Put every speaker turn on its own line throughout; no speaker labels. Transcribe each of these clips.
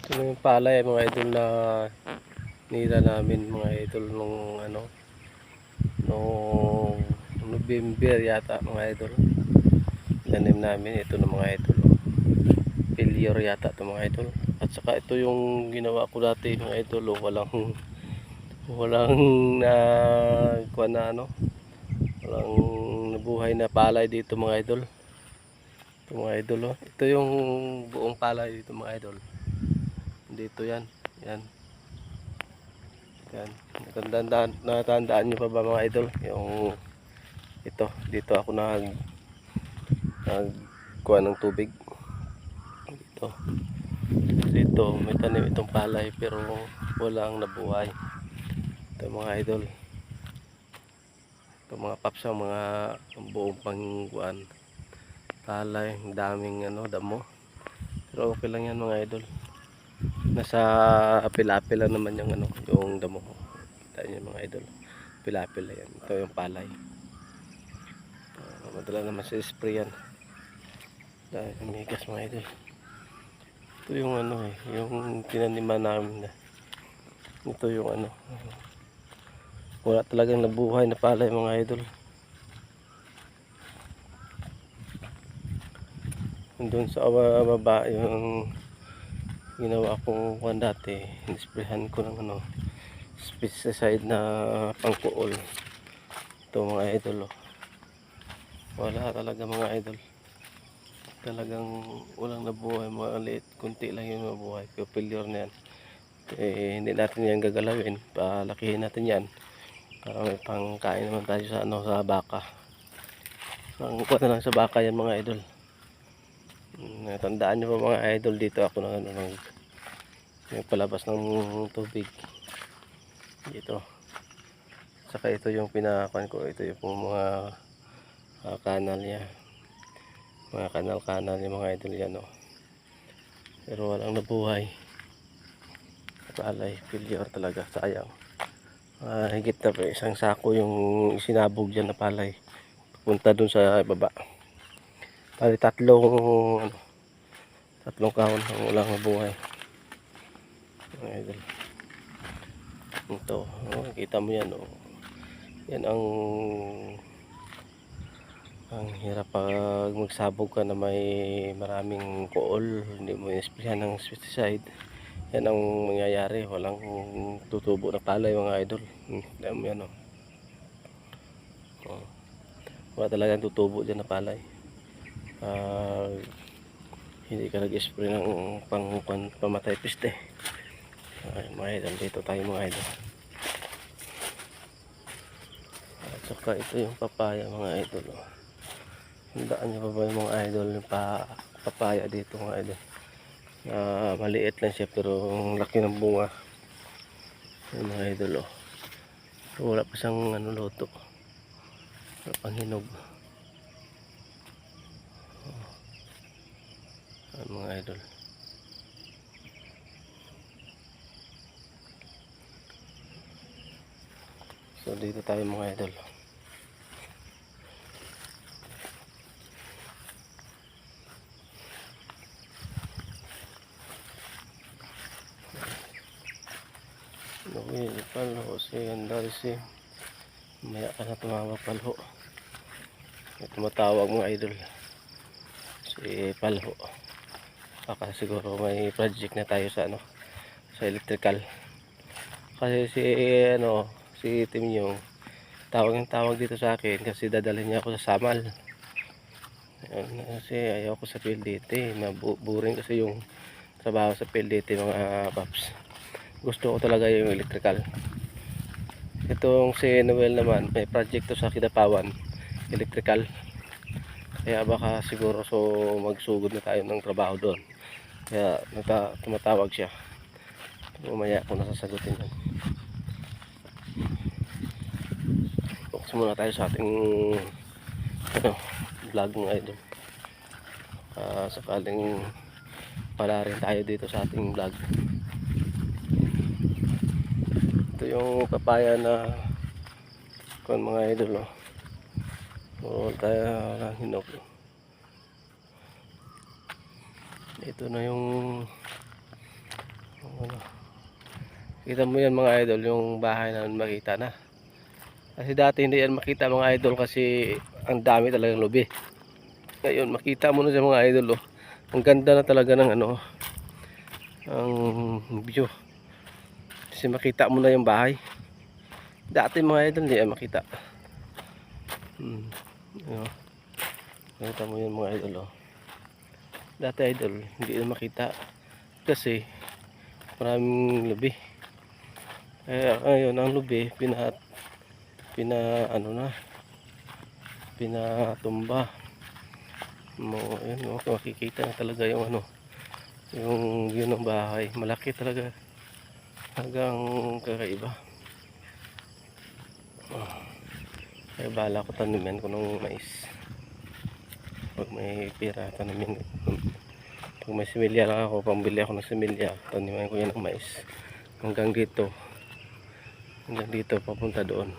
Ito na yung palay mga idol na nila namin mga idol nung nung November yata mga idol. Tanim namin ito na mga idol. Failure yata ito mga idol. At saka ito yung ginawa ko dati mga idol. Walang na kuha na walang nabuhay na palay dito mga idol. Ito mga idol Ito yung buong palay dito mga idol. Dito yan. Yan. Yan. Natandaan nyo pa ba mga idol? Yung ito. Dito ako nagkuha ng tubig. Dito may tanim itong palay pero walang nabuhay. Ito mga idol. Ito mga paps ang mga buong pangkuan. Palay. Ang daming damo. Pero okay lang yan mga idol. Nasa apil-apil lang naman yung damo. Kita nyo mga idol. Apil-apil lang yan. Ito yung palay. Madala naman sa spray yan. Dahil umigas mga idol. Ito yung yung tinaniman namin. Ito yung wala talagang nabuhay na palay mga idol. Doon sa baba yung ginawa kong kuwan dati, nisprehan ko ng pesticide na pangkuol. Ito mga idol wala talaga mga idol, talagang walang nabuhay, mga liit, kunti lang yung nabuhay. Failure na yan. Hindi natin yan gagalawin, palakihin natin yan para may pangkain naman tayo sa baka. Ang kuwan na lang sa baka yan mga idol. Natandaan nyo pa mga idol, dito ako palabas ng tubig dito. Saka ito yung pinakuan ko, ito yung mga kanal niya, mga kanal yung mga idol yan pero walang nabuhay. Palay, failure talaga, sayang. Higit na isang sako yung sinabog dyan na palay punta dun sa baba. Pali tatlong kahon ang walang nabuhay mga idol. Ito kita mo yan yan ang hirap pag magsabog ka na may maraming kuol, hindi mo isprayan ng pesticide. Yan ang mangyayari, walang tutubo na palay mga idol. Alam mo yan wala talagang tutubo dyan na palay. Hindi ka nag-spray ng pamatay peste. Mga idol, dito tayo mga idol. At saka ito yung papaya mga idol. Handaan nyo pa ba yung mga idol yung papaya dito mga idol. Maliit lang siya pero laki ng bunga. Yung mga idol wala pa siyang luto, wala pang hinog. Mga idol, so dito tayo mga idol. Palho si andar si maya ka na tumawag palho. May tumatawag mga idol si palho. Baka siguro may project na tayo sa sa electrical. Kasi si Tim yung tawag dito sa akin kasi dadalhin niya ako sa Samal. Kasi ayaw ko sa PLDT, maburing kasi yung trabaho sa PLDT mga paps. Gusto ko talaga yung electrical. Itong si Noel naman may project to sa Kidapawan, electrical. Kaya baka siguro magsugod na tayo ng trabaho doon. Kaya tumatawag siya. Mamaya ako nasasagutin yan. Focus muna tayo sa ating vlog mga idol. Sakaling pala rin tayo dito sa ating vlog. Ito yung papaya na kung mga idol tayo hinog. Ito na yung Kita mo yan mga idol, yung bahay na makita na. Kasi dati hindi yan makita mga idol kasi ang dami talagang lubi. Ngayon makita mo na siya mga idol oh. Ang ganda na talaga ng ano, ang view. Kasi makita mo na yung bahay. Dati mga idol hindi yan makita. Nakita mo yun mga idol oh. Dati idol hindi yan makita kasi maraming lubi. Kaya ngayon ang lubi pinatumba mo. Ayun, makikita na talaga yung ano, yung view ng bahay. Malaki talaga, hanggang kakaiba. Kaya bala ko tanimin ko ng mais. Pag may pira tanimin, pag may similya lang ako, pambili ako ng similya, tanimin ko yan ng mais. Hanggang dito papunta doon.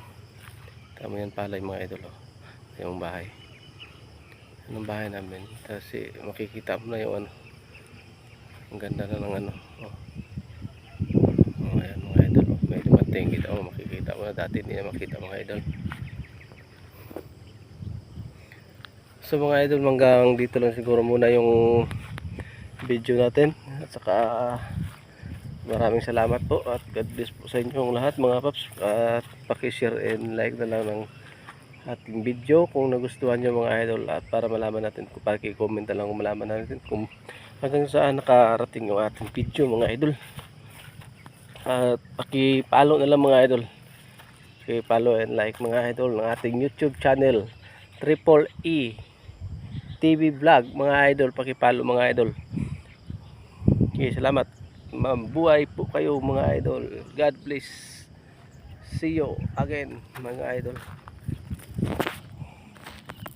Tama yan palay mga idol oh. Yung bahay, anong bahay namin. Kasi makikita mo na yung ano, ang ganda na ng ano oh. Ayan mga idol oh. May dumating kita oh, makikita mo na, dati hindi na makita mga idol. So mga idol, hanggang dito lang siguro muna yung video natin. At saka maraming salamat po at God bless po sa inyong lahat mga paps. At paki-share and like na lang ng ating video kung nagustuhan nyo mga idol. At para malaman natin, kung paki-comment na lang kung malaman natin kung hanggang saan nakarating yung ating video mga idol. At paki-follow na lang mga idol. Paki-follow and like mga idol ng ating YouTube channel Triple E TV Vlog mga idol. Paki-follow mga idol. Okay, salamat. Mabuhay po kayo mga idol. God bless. See you again mga idol.